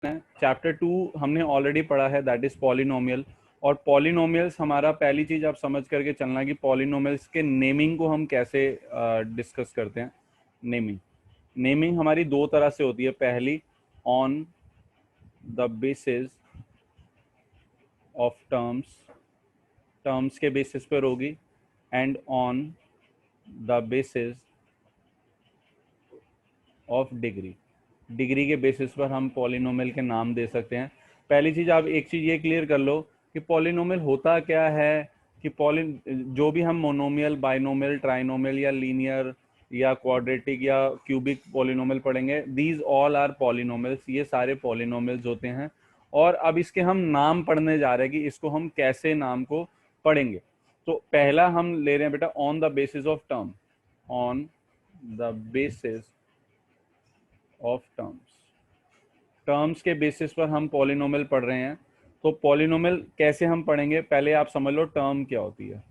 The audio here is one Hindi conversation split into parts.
चैप्टर 2 हमने ऑलरेडी पढ़ा है, दैट इज पॉलिनोमियल। और पॉलिनोमियल्स हमारा पहली चीज आप समझ करके चलना कि पॉलिनोमियल्स के नेमिंग को हम कैसे डिस्कस करते हैं। नेमिंग हमारी दो तरह से होती है। पहली, on the basis of terms के बेसिस पर होगी, and on the basis of degree के बेसिस पर हम पॉलिनोमियल के नाम दे सकते हैं। पहली चीज, आप एक चीज ये क्लियर कर लो कि पॉलिनोमियल होता क्या है। कि जो भी हम मोनोमियल, बाइनोमियल, ट्राइनोमियल या लीनियर या क्वाड्रेटिक या क्यूबिक पॉलिनोमियल पढ़ेंगे, दीज ऑल आर पॉलिनोमियल्स, ये सारे पॉलिनोमियल्स होते हैं। और अब इसके हम नाम पढ़ने जा रहे हैं कि इसको हम कैसे नाम को पढ़ेंगे। तो पहला हम ले रहे हैं बेटा, on the basis of term. On the basis of terms के बेसिस पर हम पॉलिनोमियल पढ़ रहे हैं। तो पॉलिनोमियल कैसे हम पढ़ेंगे, पहले आप समझ लो टर्म क्या होती है।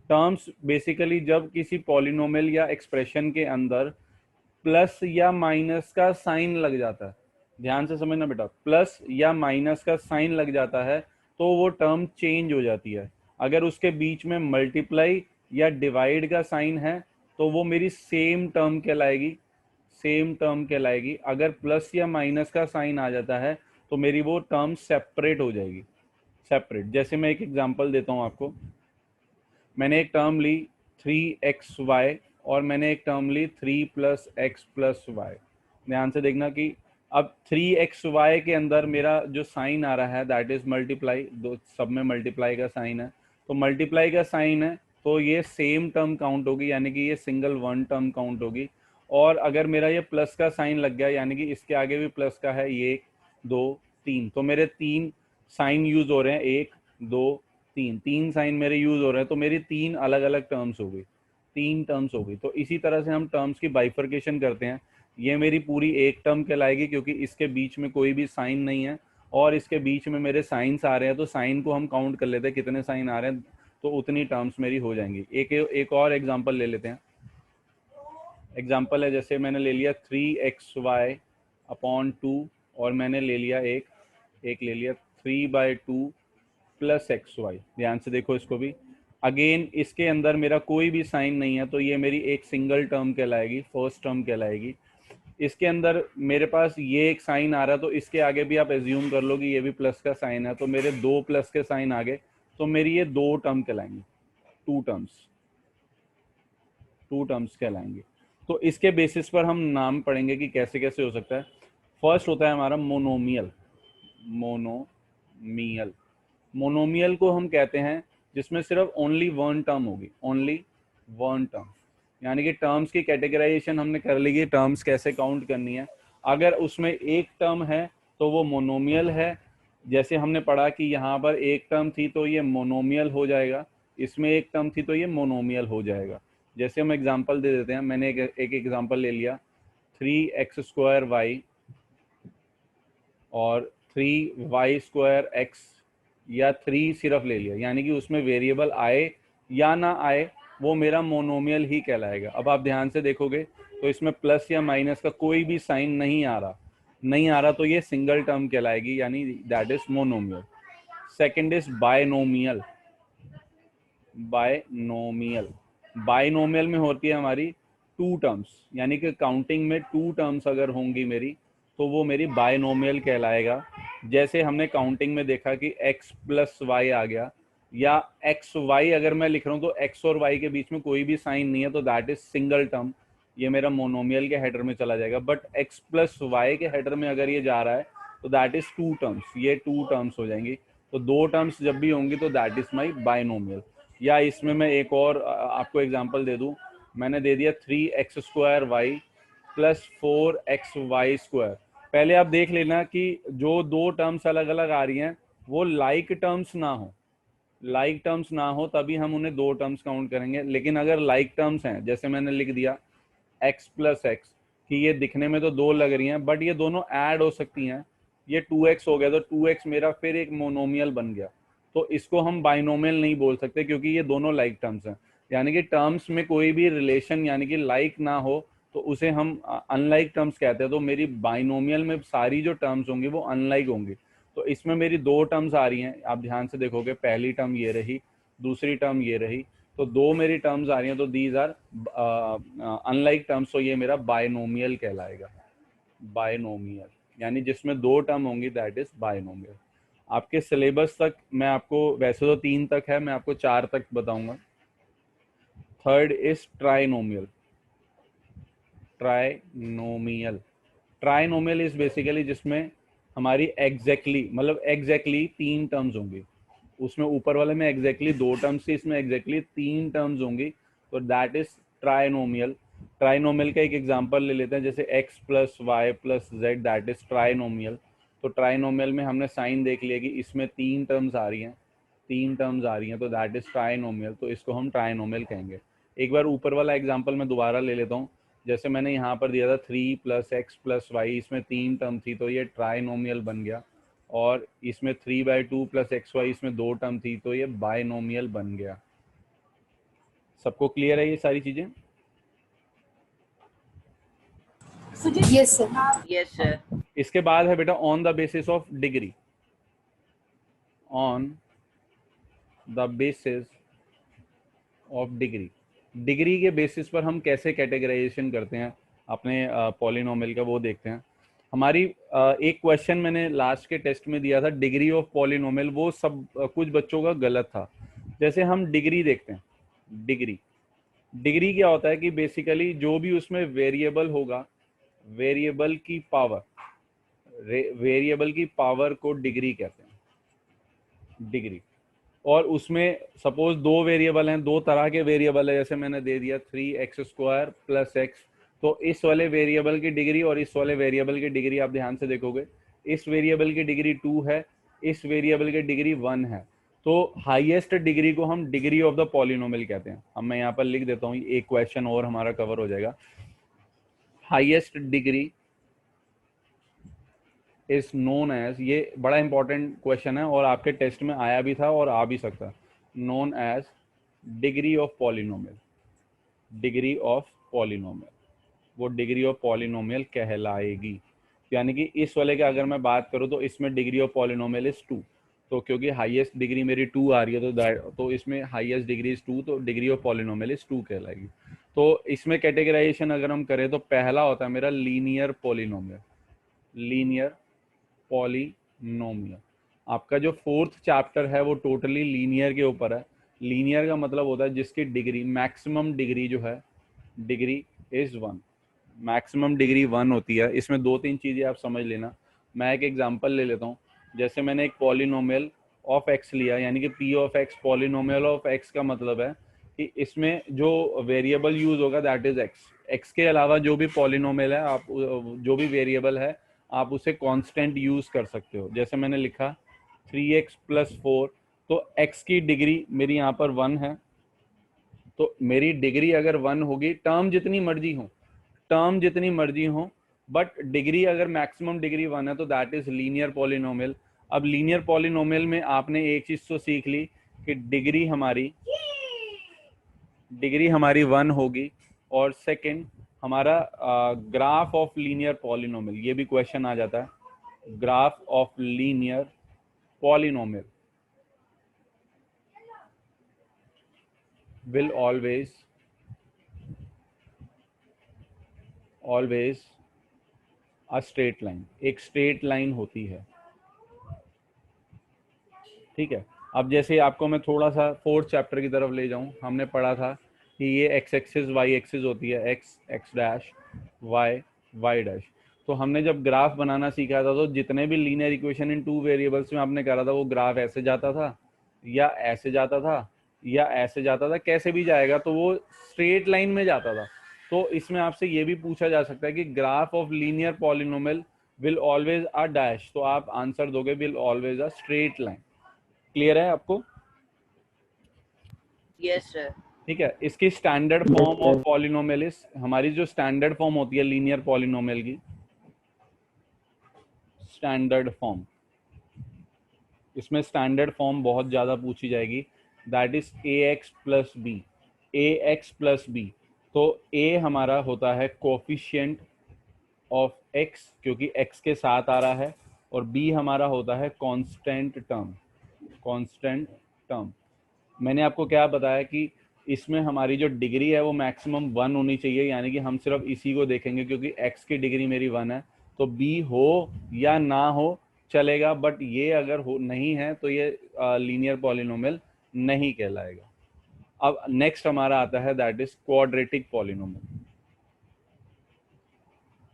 टर्म्स बेसिकली जब किसी पॉलिनोमियल या एक्सप्रेशन के अंदर प्लस या माइनस का साइन लग जाता है, ध्यान से समझना बेटा, प्लस या माइनस का साइन लग जाता है तो वो टर्म चेंज हो जाती है। अगर उसके बीच में मल्टीप्लाई या डिवाइड का साइन है तो वो मेरी सेम टर्म कहलाएगी। अगर प्लस या माइनस का साइन आ जाता है तो मेरी वो टर्म सेपरेट हो जाएगी। जैसे मैं एक एग्जांपल देता हूं आपको। मैंने एक टर्म ली 3xy और मैंने एक टर्म ली 3+x+y। ध्यान से देखना कि अब 3xy के अंदर मेरा जो साइन आ रहा है दैट इज मल्टीप्लाई, दो सब में मल्टीप्लाई का साइन है, तो मल्टीप्लाई का साइन है तो ये सेम टर्म काउंट होगी, यानी कि ये सिंगल वन टर्म काउंट होगी। और अगर मेरा ये प्लस का साइन लग गया, यानी कि इसके आगे भी प्लस का है, ये 1 2 3, तो मेरे 3 साइन यूज हो रहे हैं, 1 2 3 साइन मेरे यूज हो रहे हैं, तो मेरी 3 अलग अलग टर्म्स हो गई, 3 टर्म्स हो गई। तो इसी तरह से हम टर्म्स की बाइफर्केशन करते हैं। ये मेरी पूरी एक टर्म कहलाएगी क्योंकि इसके बीच में कोई भी साइन नहीं है और इसके बीच में मेरे साइंस आ रहे हैं, तो साइन को हम काउंट कर लेते हैं कितने साइन आ रहे हैं, तो उतनी टर्म्स मेरी हो जाएंगी। एक और एग्जांपल ले लेते हैं। एग्जांपल है, जैसे मैंने ले लिया 3xy/2 और मैंने ले लिया एक ले लिया 3/2 + xy। ध्यान से देखो इसको भी। अगेन इसके अंदर मेरा कोई भी साइन नहीं है तो ये मेरी एक सिंगल टर्म कहलाएगी, फर्स्ट टर्म कहलाएगी। इसके अंदर मेरे पास ये एक साइन आ रहा है तो इसके आगे भी आप एज्यूम कर लो कि ये भी प्लस का साइन है, तो मेरे 2 प्लस के साइन आगे, तो मेरी ये 2 टर्म कहलाएंगी, टू टर्म्स कहलाएंगे। तो इसके बेसिस पर हम नाम पढ़ेंगे कि कैसे कैसे हो सकता है। फर्स्ट होता है हमारा मोनोमियल। मोनोमियल को हम कहते हैं जिसमें सिर्फ ओनली वन टर्म होगी, यानी कि टर्म्स की कैटेगराइजेशन हमने कर ली कि टर्म्स कैसे काउंट करनी है। अगर उसमें एक टर्म है तो वो मोनोमियल है। जैसे हमने पढ़ा कि यहाँ पर एक टर्म थी तो ये मोनोमियल हो जाएगा, इसमें एक टर्म थी तो ये मोनोमियल हो जाएगा। जैसे हम एग्जांपल दे देते हैं, मैंने एक एग्जांपल ले लिया 3x² और 3y² या 3 सिर्फ ले लिया, यानी कि उसमें वेरिएबल आए या ना आए वो मेरा मोनोमियल ही कहलाएगा। अब आप ध्यान से देखोगे तो इसमें प्लस या माइनस का कोई भी साइन नहीं आ रहा तो ये सिंगल टर्म कहलाएगी, यानी that is monomial. Second is binomial. Binomial में होती है हमारी 2 टर्म्स, यानी कि काउंटिंग में 2 टर्म्स अगर होंगी मेरी तो वो मेरी बायनोमियल कहलाएगा। जैसे हमने काउंटिंग में देखा कि x+y आ गया, या xy अगर मैं लिख रहा हूँ तो x और y के बीच में कोई भी साइन नहीं है तो दैट इज सिंगल टर्म, ये मेरा मोनोमियल के हेडर में चला जाएगा। बट x+y के हेडर में अगर ये जा रहा है तो दैट इज 2 टर्म्स, ये 2 टर्म्स हो जाएंगी। तो 2 टर्म्स जब भी होंगी तो दैट इज माई बायनोमियल। या इसमें मैं एक और आपको एग्जांपल दे दूं, मैंने दे दिया 3x² + 4xy²। पहले आप देख लेना कि जो 2 टर्म्स अलग अलग आ रही हैं वो लाइक टर्म्स ना हो तभी हम उन्हें 2 टर्म्स काउंट करेंगे। लेकिन अगर लाइक टर्म्स हैं, जैसे मैंने लिख दिया x+x, कि ये दिखने में तो 2 लग रही हैं बट ये दोनों ऐड हो सकती हैं, ये 2x हो गया तो 2x मेरा फिर एक मोनोमियल बन गया, तो इसको हम बाइनोमियल नहीं बोल सकते क्योंकि ये दोनों लाइक टर्म्स हैं। यानी कि टर्म्स में कोई भी रिलेशन यानी कि लाइक ना हो तो उसे हम अनलाइक टर्म्स कहते हैं। तो मेरी बाइनोमियल में सारी जो टर्म्स होंगी वो अनलाइक होंगी। तो इसमें मेरी दो टर्म्स आ रही हैं, आप ध्यान से देखोगे, पहली टर्म ये रही, दूसरी टर्म ये रही, तो दो मेरी टर्म्स आ रही हैं, तो दीज आर अनलाइक टर्म्स। तो ये मेरा बाइनोमियल कहलाएगा, बाइनोमियल, यानी जिसमें दो टर्म होंगी दैट इज बाइनोमियल। आपके सिलेबस तक मैं आपको, वैसे तो 3 तक है, मैं आपको 4 तक बताऊंगा। Third is trinomial. Trinomial, trinomial is basically जिसमें हमारी मतलब एग्जैक्टली 3 टर्म्स होंगी। उसमें ऊपर वाले में एग्जैक्टली 2 टर्म्स थी, इसमें एग्जैक्टली 3 टर्म्स होंगी, तो दैट इज ट्राइनोमियल। ट्राइनोमियल का एक एग्जांपल ले लेते हैं, जैसे x plus y plus z, that is trinomial. तो ट्राइनोमियल में हमने साइन देख लिया कि इसमें 3 टर्म्स आ रही हैं, 3 टर्म्स आ रही हैं, तो दैट इज ट्राइनोमियल, तो इसको हम ट्राइनोमियल कहेंगे। एक बार ऊपर वाला एग्जांपल मैं दोबारा ले लेता हूँ। जैसे मैंने यहाँ पर दिया था 3 प्लस एक्स प्लस वाई, इसमें 3 टर्म थी, तो ये ट्राइनोमियल बन गया। और इसमें 3/2 प्लस एक्स वाई, इसमें 2 टर्म थी, तो ये बाइनोमियल बन गया। सबको क्लियर है ये सारी चीजें? Yes sir. Yes sir. इसके बाद है बेटा on the basis of degree. On the basis of degree, degree के बेसिस पर हम कैसे कैटेगराइजेशन करते हैं अपने पॉलिनोमियल का, वो देखते हैं। हमारी एक क्वेश्चन मैंने लास्ट के टेस्ट में दिया था, डिग्री ऑफ पॉलिनोमियल, वो सब कुछ बच्चों का गलत था। जैसे हम डिग्री देखते हैं, डिग्री, डिग्री क्या होता है कि बेसिकली जो भी उसमें वेरिएबल होगा, वेरिएबल की पावर, वेरिएबल की पावर को डिग्री कहते हैं, डिग्री। और उसमें सपोज 2 वेरिएबल हैं, 2 तरह के वेरिएबल है, जैसे मैंने दे दिया 3x² प्लस x, तो इस वाले वेरिएबल की डिग्री और इस वाले वेरिएबल की डिग्री आप ध्यान से देखोगे, इस वेरिएबल की डिग्री 2 है, इस वेरिएबल की डिग्री 1 है। तो हाईएस्ट डिग्री को हम डिग्री ऑफ द पॉलिनोमियल कहते हैं। अब मैं यहाँ पर लिख देता हूँ, एक क्वेश्चन और हमारा कवर हो जाएगा। Highest degree is known as, ये बड़ा इंपॉर्टेंट क्वेश्चन है और आपके टेस्ट में आया भी था और आ भी सकता है, known as degree of polynomial, degree of polynomial, वो डिग्री ऑफ पॉलिनोमियल कहलाएगी। यानी कि इस वाले का अगर मैं बात करूं तो इसमें डिग्री ऑफ पॉलिनोमियल इज 2, तो क्योंकि हाईएस्ट डिग्री मेरी 2 आ रही है, तो इसमें हाईएस्ट डिग्री इज 2, तो डिग्री ऑफ पॉलिनोमियल इज 2 कहलाएगी। तो इसमें कैटेगराइजेशन अगर हम करें तो पहला होता है मेरा लीनियर पॉलिनोमियल, लीनियर पॉलिनोमियल। आपका जो 4th चैप्टर है वो टोटली लीनियर के ऊपर है। लीनियर का मतलब होता है जिसकी डिग्री, मैक्सिमम डिग्री जो है, डिग्री इज 1, मैक्सिमम डिग्री 1 होती है। इसमें 2-3 चीजें आप समझ लेना। मैं एक एग्जांपल ले लेता हूँ, जैसे मैंने एक पॉलिनोमियल ऑफ एक्स लिया, यानी कि P of x, polynomial of x का मतलब है कि इसमें जो वेरिएबल यूज होगा दैट इज एक्स। एक्स के अलावा जो भी पॉलिनोमियल है, आप जो भी वेरिएबल है आप उसे कांस्टेंट यूज कर सकते हो। जैसे मैंने लिखा 3x + 4, तो x की डिग्री मेरी यहाँ पर 1 है, तो मेरी डिग्री अगर 1 होगी, टर्म जितनी मर्जी हो, टर्म जितनी मर्जी हो, बट डिग्री अगर मैक्सिमम डिग्री 1 है तो दैट इज लीनियर पॉलिनोमियल। अब लीनियर पॉलिनोमियल में आपने एक चीज तो सीख ली कि डिग्री हमारी 1 होगी, और सेकंड हमारा ग्राफ ऑफ लीनियर पॉलिनोमियल, ये भी क्वेश्चन आ जाता है, graph of linear polynomial will always a straight line, एक स्ट्रेट लाइन होती है, ठीक है। अब जैसे आपको मैं थोड़ा सा 4th चैप्टर की तरफ ले जाऊं, हमने पढ़ा था कि ये x एक्सिस y एक्सिस होती है, x डैश y डैश। तो हमने जब ग्राफ बनाना सीखा था तो जितने भी लीनियर इक्वेशन इन 2 वेरिएबल्स में आपने करा था, वो ग्राफ ऐसे जाता था या ऐसे जाता था या ऐसे जाता था, कैसे भी जाएगा तो वो स्ट्रेट लाइन में जाता था। तो इसमें आपसे ये भी पूछा जा सकता है कि graph of linear polynomial will always a dash, तो आप आंसर दोगे will always a straight line. Clear है आपको? Yes sir. ठीक है। इसकी standard form of polynomial is, हमारी जो स्टैंडर्ड फॉर्म होती है लीनियर पॉलिनोमियल की, स्टैंडर्ड फॉर्म, इसमें स्टैंडर्ड फॉर्म बहुत ज़्यादा पूछी जाएगी, that is ax + b, ax + b। तो a हमारा होता है कोफिशिएंट ऑफ x, क्योंकि x के साथ आ रहा है, और b हमारा होता है कांस्टेंट टर्म, कांस्टेंट टर्म। मैंने आपको क्या बताया कि इसमें हमारी जो डिग्री है वो मैक्सिमम 1 होनी चाहिए, यानी कि हम सिर्फ इसी को देखेंगे क्योंकि x की डिग्री मेरी 1 है, तो b हो या ना हो चलेगा, बट ये अगर हो नहीं है तो ये लीनियर पॉलिनोमियल नहीं कहलाएगा। अब नेक्स्ट हमारा आता है that is quadratic polynomial.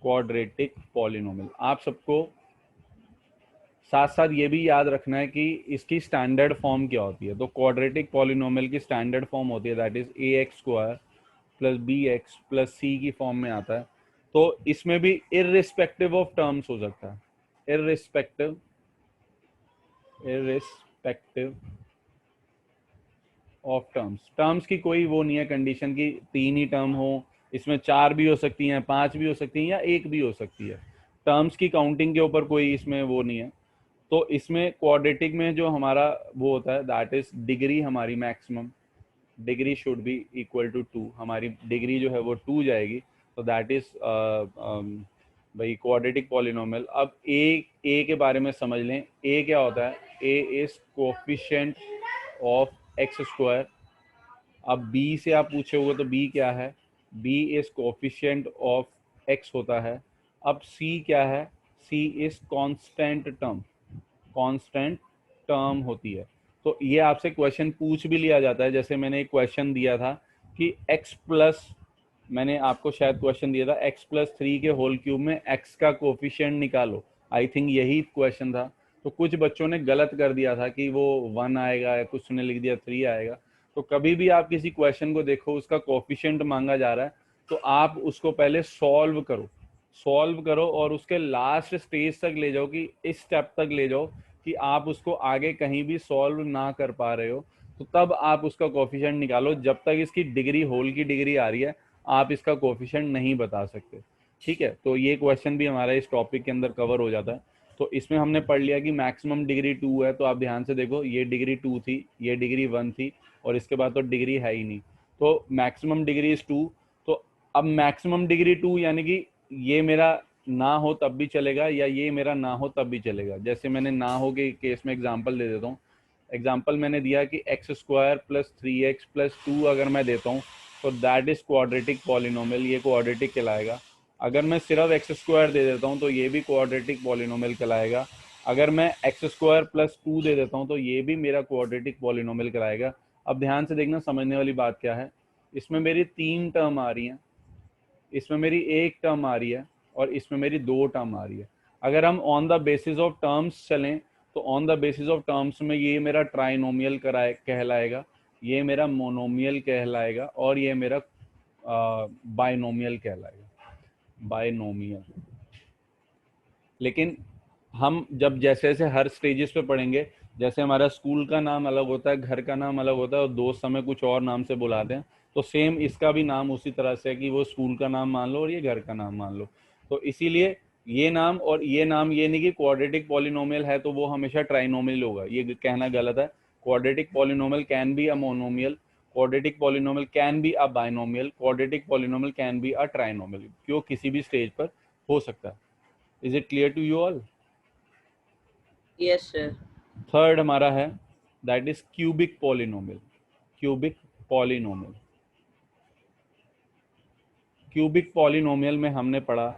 Quadratic polynomial आप सबको साथ साथ ये भी याद रखना है कि इसकी स्टैंडर्ड फॉर्म क्या होती है। तो क्वाड्रेटिक पॉलिनोमियल की स्टैंडर्ड फॉर्म होती है that is a x square plus b x plus c की फॉर्म में आता है। तो इसमें भी इररिस्पेक्टिव ऑफ टर्म्स हो सकता है, इररिस्पेक्टिव ऑफ टर्म्स। टर्म्स की कोई वो नहीं है कंडीशन की 3 ही टर्म हो, इसमें 4 भी हो सकती हैं, 5 भी हो सकती हैं, या 1 भी हो सकती है। टर्म्स की काउंटिंग के ऊपर कोई इसमें वो नहीं है। तो इसमें क्वाड्रेटिक में जो हमारा वो होता है दैट इज डिग्री हमारी maximum, degree should be equal to 2, हमारी डिग्री जो है वो 2 जाएगी। तो दैट इज भाई क्वाड्रेटिक पॉलिनोमियल। अब ए के बारे में समझ लें, ए क्या होता है, A is coefficient of x square. अब बी से आप पूछोगे तो बी क्या है, B is coefficient of x होता है। अब सी क्या है, C is constant term, constant term होती है। तो ये आपसे क्वेश्चन पूछ भी लिया जाता है, जैसे मैंने एक क्वेश्चन दिया था कि x प्लस, मैंने आपको शायद क्वेश्चन दिया था x+3 के होल क्यूब में x का कोफिशिएंट निकालो, आई थिंक यही क्वेश्चन था। तो कुछ बच्चों ने गलत कर दिया था कि वो 1 आएगा, या कुछ ने लिख दिया 3 आएगा। तो कभी भी आप किसी क्वेश्चन को देखो उसका कोफिशिएंट मांगा जा रहा है, तो आप उसको पहले सॉल्व करो और उसके लास्ट स्टेज तक ले जाओ, कि इस स्टेप तक ले जाओ कि आप उसको आगे कहीं भी सॉल्व ना कर पा रहे हो, तो तब आप उसका कोफिशिएंट निकालो। जब तक इसकी डिग्री, होल की डिग्री आ रही है, आप इसका कोफिशिएंट नहीं बता सकते। ठीक है, तो ये क्वेश्चन भी हमारा इस टॉपिक के अंदर कवर हो जाता है। तो इसमें हमने पढ़ लिया कि मैक्सिमम डिग्री 2 है, तो आप ध्यान से देखो, ये डिग्री 2 थी, ये डिग्री 1 थी, और इसके बाद तो डिग्री है ही नहीं, तो मैक्सिमम डिग्री इज 2। तो अब मैक्सिमम डिग्री 2 यानी कि ये मेरा ना हो तब भी चलेगा, या ये मेरा ना हो तब भी चलेगा। जैसे मैंने ना हो के केस में एग्जांपल दे देता हूँ। एग्जांपल मैंने दिया कि x square plus 3x plus 2 अगर मैं देता हूँ तो दैट इज क्वाड्रेटिक पॉलिनोमियल, ये क्वाड्रेटिक कहलाएगा। अगर मैं सिर्फ एक्स स्क्वायर दे देता हूँ तो ये भी क्वाड्रेटिक पॉलिनोमियल कहलाएगा। अगर मैं एक्स स्क्वायर प्लस 2 दे देता हूँ तो ये भी मेरा क्वाड्रेटिक पॉलिनोमियल कहलाएगा। अब ध्यान से देखना, समझने वाली बात क्या है, इसमें मेरी 3 टर्म आ रही हैं, इसमें मेरी 1 टर्म आ रही है, और इसमें मेरी 2 टर्म आ रही है। अगर हम on the basis of terms चलें तो on the basis of terms में ये मेरा ट्राइनोमियल कहलाएगा, ये मेरा मोनोमियल कहलाएगा, और ये मेरा बाइनोमियल कहलाएगा, बाइनोमियल। लेकिन हम जब जैसे जैसे हर स्टेजेस पे पढ़ेंगे, जैसे हमारा स्कूल का नाम अलग होता है, घर का नाम अलग होता है, और दोस्त हमें कुछ और नाम से बुलाते हैं, तो सेम इसका भी नाम उसी तरह से है कि वो स्कूल का नाम मान लो और ये घर का नाम मान लो। तो इसीलिए ये नाम और ये नाम, ये नहीं कि क्वाड्रेटिक पॉलिनोमियल है तो वो हमेशा ट्राइनोमियल होगा, ये कहना गलत है। Quadratic polynomial can be a monomial, quadratic polynomial can be a binomial, quadratic polynomial can be a trinomial, क्यों किसी भी स्टेज पर हो सकता है। Is it clear to you all? Yes sir. Third हमारा है that is cubic polynomial. Cubic polynomial, cubic polynomial में हमने पढ़ा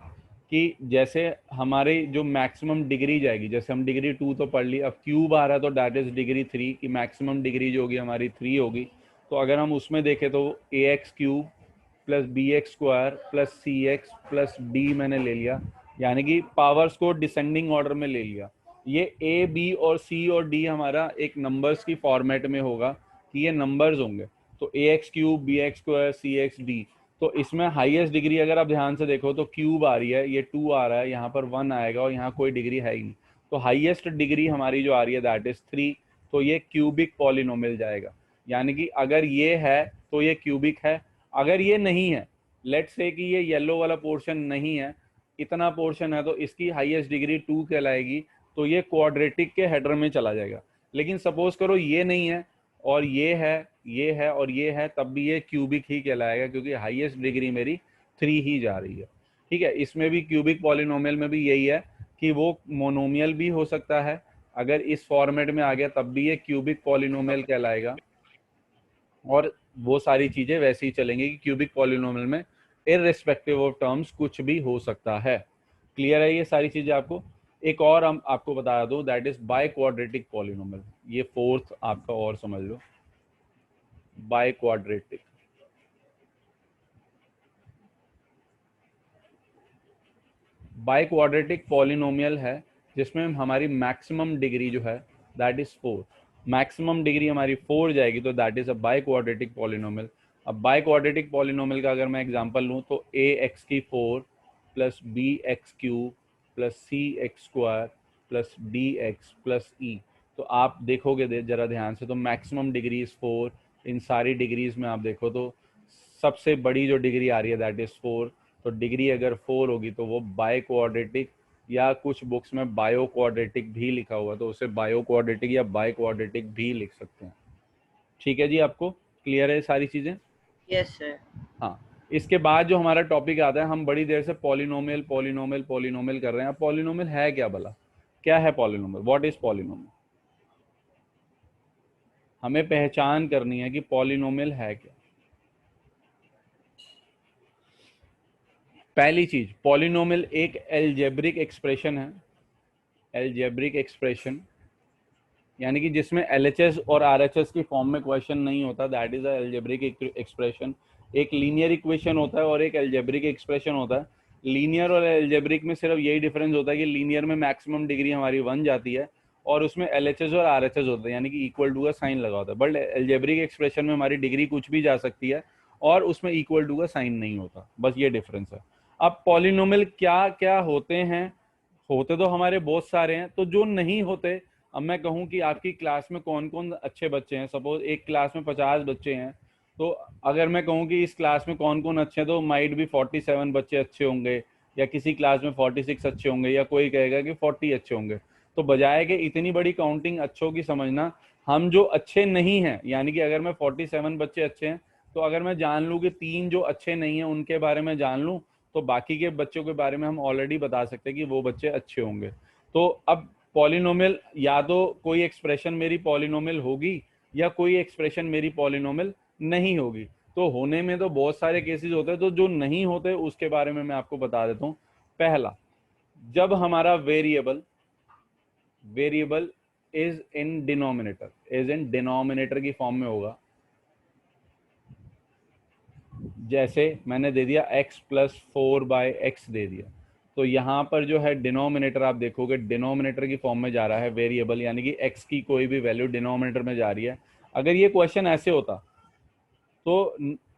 कि जैसे हमारे जो मैक्सिमम डिग्री जाएगी, जैसे हम डिग्री 2 तो पढ़ ली, अब क्यूब आ रहा है तो दैट इज डिग्री 3 की मैक्सिमम डिग्री जो होगी हमारी 3 होगी। तो अगर हम उसमें देखें तो ax³ plus bx² plus cx plus d मैंने ले लिया, यानी कि पावर्स को डिसेंडिंग ऑर्डर में ले लिया। ये a, b और c और d हमारा एक नंबर्स की फॉर्मेट में होगा कि ये नंबर्स होंगे। तो ax³, bx², cx, d। तो इसमें हाईएस्ट डिग्री अगर आप ध्यान से देखो तो क्यूब आ रही है, ये 2 आ रहा है, यहाँ पर 1 आएगा, और यहाँ कोई डिग्री है ही नहीं। तो हाईएस्ट डिग्री हमारी जो आ रही है दैट इज 3, तो ये क्यूबिक पॉलिनोमियल जाएगा। यानी कि अगर ये है तो ये क्यूबिक है, अगर ये नहीं है, लेट्स से कि ये येलो वाला पोर्शन नहीं है, इतना पोर्शन है, तो इसकी हाईएस्ट डिग्री 2 कहलाएगी, तो ये क्वाड्रेटिक के हेडर में चला जाएगा। लेकिन सपोज करो ये नहीं है और ये है, ये है और ये है, तब भी ये क्यूबिक ही कहलाएगा क्योंकि हाईएस्ट डिग्री मेरी 3 ही जा रही है। ठीक है, इसमें भी क्यूबिक पॉलिनोमियल में भी यही है कि वो मोनोमियल भी हो सकता है, अगर इस फॉर्मेट में आ गया तब भी ये क्यूबिक पॉलिनोमियल कहलाएगा, और वो सारी चीजें वैसे ही चलेंगी कि क्यूबिक पॉलिनोमियल में इररिस्पेक्टिव ऑफ टर्म्स कुछ भी हो सकता है। क्लियर है ये सारी चीजें आपको? एक और हम आपको बता दूं, that is biquadratic polynomial. ये फोर्थ आपका और समझ लो, biquadratic. Biquadratic polynomial है जिसमें हमारी मैक्सिमम डिग्री जो है दैट इज 4। मैक्सिमम डिग्री हमारी 4 जाएगी तो that is a by quadratic polynomial. अब बाय क्वाड्रेटिक पॉलिनोमियल का अगर मैं एग्जांपल लूं तो ax की 4 plus bx cube plus cx square plus dx plus e। तो आप देखोगे जरा ध्यान से तो मैक्सिमम डिग्री इज 4। इन सारी डिग्रीज में आप देखो तो सबसे बड़ी जो डिग्री आ रही है दैट इज 4। तो डिग्री अगर 4 होगी तो वो बाय क्वाड्रेटिक, या कुछ बुक्स में बायो क्वाड्रेटिक भी लिखा हुआ है तो उसे बायो क्वाड्रेटिक या बाय क्वाड्रेटिक भी लिख सकते हैं। ठीक है जी, आपको क्लियर है सारी चीजें? Yes, sir. हाँ, इसके बाद जो हमारा टॉपिक आता है, हम बड़ी देर से पॉलिनोमियल पॉलिनोमियल पॉलिनोमियल कर रहे हैं। अब पॉलिनोमियल है क्या भला? क्या है पॉलिनोमियल? What is polynomial? हमें पहचान करनी है कि पॉलिनोमियल है क्या। पहली चीज, पॉलिनोमियल एक एल्जेब्रिक एक्सप्रेशन है। एल्जेब्रिक एक्सप्रेशन यानी कि जिसमें एलएचएस और आरएचएस की फॉर्म में क्वेश्चन नहीं होता, that is a algebraic expression. एक लीनियर इक्वेशन होता है और एक एल्जेब्रिक एक्सप्रेशन होता है। लीनियर और एल्जेब्रिक में सिर्फ यही डिफरेंस होता है कि लीनियर में मैक्सिमम डिग्री हमारी 1 जाती है और उसमें एलएचएस और आरएचएस होता है, यानी कि इक्वल टू का साइन लगा होता है। बट एल्जेब्रिक एक्सप्रेशन में हमारी डिग्री कुछ भी जा सकती है और उसमें इक्वल टू का साइन नहीं होता, बस ये डिफरेंस है। अब पॉलिनोमियल क्या क्या होते हैं? होते तो हमारे बहुत सारे हैं, तो जो नहीं होते, अब मैं कहूं कि आपकी क्लास में कौन कौन अच्छे बच्चे हैं, सपोज एक क्लास में 50 बच्चे हैं, तो अगर मैं कहूं कि इस क्लास में कौन कौन अच्छे हैं तो माइट भी 47 बच्चे अच्छे होंगे, या किसी क्लास में 46 अच्छे होंगे, या कोई कहेगा कि 40 अच्छे होंगे। तो बजाय कि इतनी बड़ी काउंटिंग अच्छों की समझना, हम जो अच्छे नहीं हैं, यानी कि अगर मैं 47 बच्चे अच्छे हैं तो अगर मैं जान लूँ कि 3 जो अच्छे नहीं हैं उनके बारे में जान लूँ तो बाकी के बच्चों के बारे में हम ऑलरेडी बता सकते हैं कि वो बच्चे अच्छे होंगे। तो अब पॉलिनोमियल, या तो कोई एक्सप्रेशन मेरी पॉलिनोमियल होगी या कोई एक्सप्रेशन मेरी पॉलिनोमियल नहीं होगी। तो होने में तो बहुत सारे केसेस होते हैं, तो जो नहीं होते उसके बारे में मैं आपको बता देता हूँ। पहला, जब हमारा variable is in denominator, is in denominator की फॉर्म में होगा। जैसे मैंने दे दिया x प्लस 4/x दे दिया, तो यहाँ पर जो है डिनोमिनेटर आप देखोगे डिनोमिनेटर की फॉर्म में जा रहा है वेरिएबल, यानी कि x की कोई भी वैल्यू डिनोमिनेटर में जा रही है। अगर ये क्वेश्चन ऐसे होता तो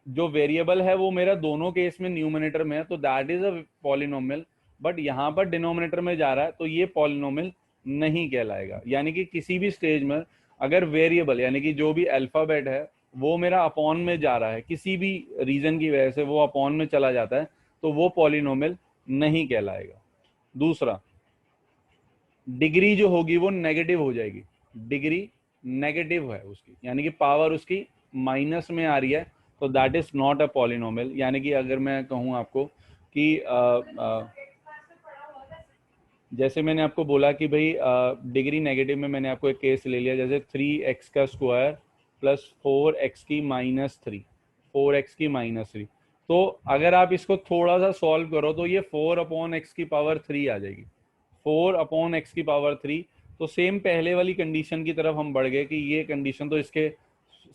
जो वेरिएबल है वो मेरा दोनों केस में न्यूमिनेटर में है, तो that is a polynomial. But यहाँ पर डिनोमिनेटर में जा रहा है तो ये पॉलिनोमियल नहीं कहलाएगा। यानी कि किसी भी स्टेज में अगर वेरिएबल यानी कि जो भी अल्फाबेट है वो मेरा अपॉन में जा रहा है, किसी भी रीजन की वजह से वो अपॉन में चला जाता है, तो वो पॉलिनोमियल नहीं कहलाएगा। दूसरा, डिग्री जो होगी वो नेगेटिव हो जाएगी। डिग्री नेगेटिव है उसकी, यानी कि पावर उसकी माइनस में आ रही है, तो that is not a polynomial. यानी कि अगर मैं कहूँ आपको कि जैसे मैंने आपको बोला कि भाई डिग्री नेगेटिव में मैंने आपको एक केस ले लिया, जैसे 3x का स्क्वायर प्लस 4x की -3, 4x की -3। तो अगर आप इसको थोड़ा सा सॉल्व करो तो ये 4/x की पावर 3 आ जाएगी, 4/x की पावर 3। तो सेम पहले वाली कंडीशन की तरफ हम बढ़ गए कि ये कंडीशन तो इसके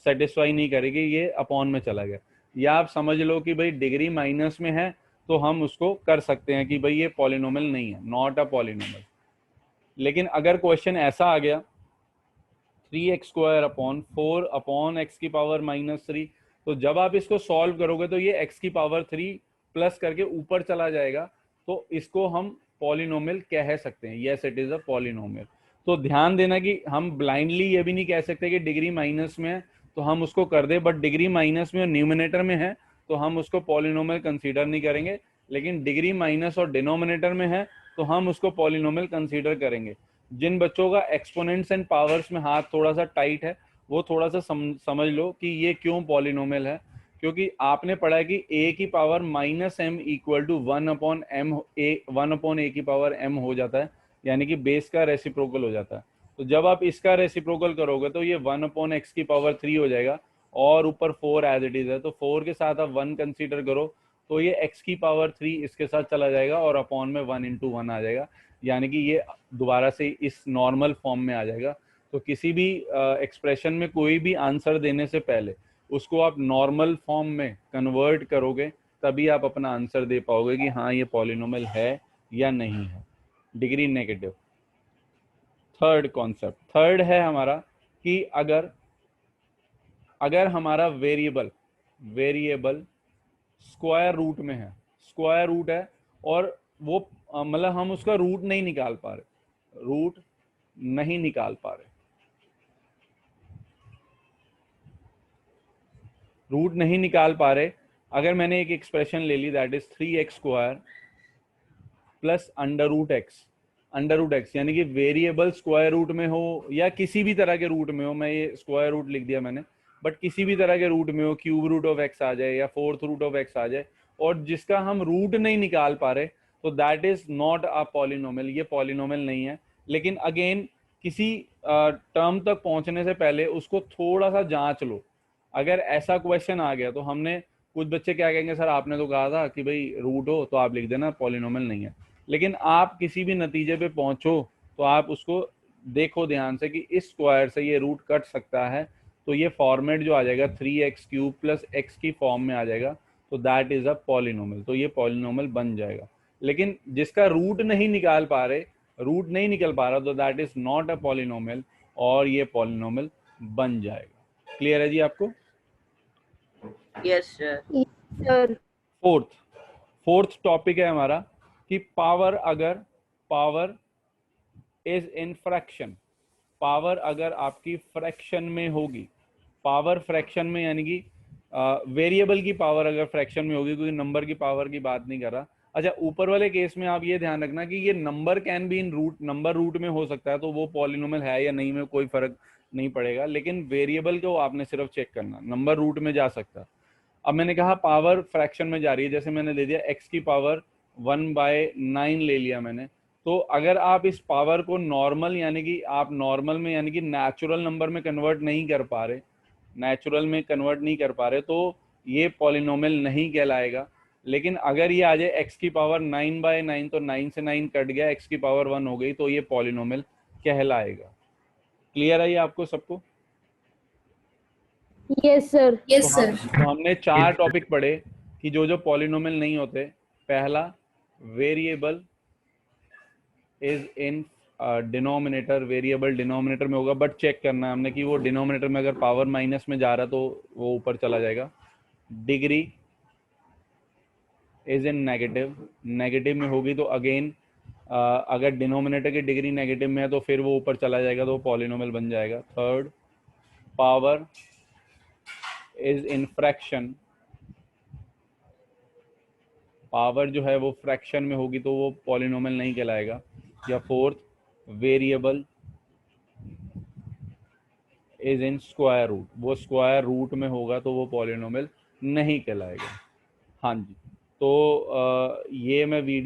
सेटिस्फाई नहीं करेगी, ये अपॉन में चला गया। या आप समझ लो कि भाई डिग्री माइनस में है तो हम उसको कर सकते हैं कि भाई ये पॉलिनोमियल नहीं है, नॉट अ पॉलिनोमियल। लेकिन अगर क्वेश्चन ऐसा आ गया 3x² / 4/x की पावर -3, तो जब आप इसको सॉल्व करोगे तो ये x की पावर 3 प्लस करके ऊपर चला जाएगा, तो इसको हम पॉलिनोमियल कह सकते हैं। Yes, it is a polynomial. तो ध्यान देना कि हम ब्लाइंडली ये भी नहीं कह सकते कि डिग्री माइनस में है तो हम उसको कर दे, बट डिग्री माइनस में और न्यूमिनेटर में है तो हम उसको पॉलिनोमियल कंसीडर नहीं करेंगे। लेकिन डिग्री माइनस और डिनोमिनेटर में है तो हम उसको पॉलिनोमियल कंसीडर करेंगे। जिन बच्चों का एक्सपोनेंट्स एंड पावर्स में हाथ थोड़ा सा टाइट है वो थोड़ा सा समझ लो कि ये क्यों पॉलिनोमियल है। क्योंकि आपने पढ़ा है कि a की power minus m equal to 1/a की पावर m हो जाता है, यानी कि बेस का रेसिप्रोकल हो जाता है। तो जब आप इसका रेसिप्रोकल करोगे तो ये 1/x की पावर 3 हो जाएगा, और ऊपर 4 एज इट इज है, तो 4 के साथ आप 1 कंसीडर करो तो ये x की पावर 3 इसके साथ चला जाएगा और अपॉन में 1/1 आ जाएगा, यानी कि ये दोबारा से इस नॉर्मल फॉर्म में आ जाएगा। तो किसी भी एक्सप्रेशन में कोई भी आंसर देने से पहले उसको आप नॉर्मल फॉर्म में कन्वर्ट करोगे, तभी आप अपना आंसर दे पाओगे कि हाँ ये पॉलिनोमियल है या नहीं है। Degree negative. Third concept, third है हमारा कि अगर हमारा वेरिएबल स्क्वायर रूट में है, स्क्वायर रूट है, और वो मतलब हम उसका रूट नहीं निकाल पा रहे, रूट नहीं निकाल पा रहे। अगर मैंने एक एक्सप्रेशन ले ली that is 3x² plus under root x, यानी कि वेरिएबल स्क्वायर रूट में हो या किसी भी तरह के रूट में हो, मैं ये स्क्वायर रूट लिख दिया मैंने, बट किसी भी तरह के रूट में हो, क्यूब रूट ऑफ एक्स आ जाए या फोर्थ रूट ऑफ एक्स आ जाए, और जिसका हम रूट नहीं निकाल पा रहे, तो that is not a polynomial, ये पॉलिनोमियल नहीं है। लेकिन अगेन किसी टर्म तक पहुंचने से पहले उसको थोड़ा सा जांच लो। अगर ऐसा क्वेश्चन आ गया तो हमने, कुछ बच्चे क्या कहेंगे, सर आपने तो कहा था कि भाई रूट हो तो आप लिख देना, पॉलिनोमियल नहीं है। लेकिन आप किसी भी नतीजे पे पहुंचो तो आप उसको देखो ध्यान से कि इस स्क्वायर से ये रूट कट सकता है, तो ये फॉर्मेट जो आ जाएगा 3x³ प्लस x की फॉर्म में आ जाएगा, तो दैट इज अ पॉलिनोमियल, तो ये पॉलिनोमियल बन जाएगा। लेकिन जिसका रूट नहीं निकल पा रहा, तो that is not a polynomial, और ये पॉलिनोमियल बन जाएगा। क्लियर है जी आपको? Yes, sir. Sir. Fourth topic है हमारा कि power is in fraction, power अगर आपकी फ्रैक्शन में होगी, पावर फ्रैक्शन में यानी कि वेरिएबल की पावर अगर फ्रैक्शन में होगी, क्योंकि नंबर की पावर की बात नहीं कर रहा। अच्छा, ऊपर वाले केस में आप ये ध्यान रखना कि ये number can be in root, number root में हो सकता है, तो वो पॉलिनोमियल है या नहीं में कोई फर्क नहीं पड़ेगा। लेकिन वेरिएबल को आपने सिर्फ चेक करना, नंबर रूट में जा सकता है। अब मैंने कहा पावर फ्रैक्शन में जा रही है, जैसे मैंने दे दिया x की पावर 1/9 ले लिया मैंने। तो अगर आप इस पावर को नॉर्मल, यानी कि आप नॉर्मल में यानी कि नेचुरल नंबर में कन्वर्ट नहीं कर पा रहे, तो ये पॉलिनोमियल नहीं कहलाएगा। लेकिन अगर ये आ जाए x की पावर 9/9, तो 9 से 9 कट गया, x की पावर 1 हो गई, तो ये पॉलिनोमियल कहलाएगा। क्लियर है ये आपको सबको? Yes, sir. तो हमने 4 टॉपिक पढ़े कि जो जो पॉलिनोमियल नहीं होते। पहला, variable is in denominator, variable denominator में होगा, बट चेक करना है हमने कि वो डिनोमिनेटर में अगर पावर माइनस में जा रहा तो वो ऊपर चला जाएगा। Degree is in negative, negative में होगी तो अगेन अगर डिनोमिनेटर की डिग्री नेगेटिव में है तो फिर वो ऊपर चला जाएगा, तो वो पॉलिनोमियल बन जाएगा। Third, power is in fraction, power जो है वो फ्रैक्शन में होगी तो वो पॉलिनोमियल नहीं कहलाएगा। या fourth, variable is in square root, वो स्क्वायर रूट में होगा तो वो पॉलिनोमियल नहीं कहलाएगा। हाँ जी, तो ये मैं वीडियो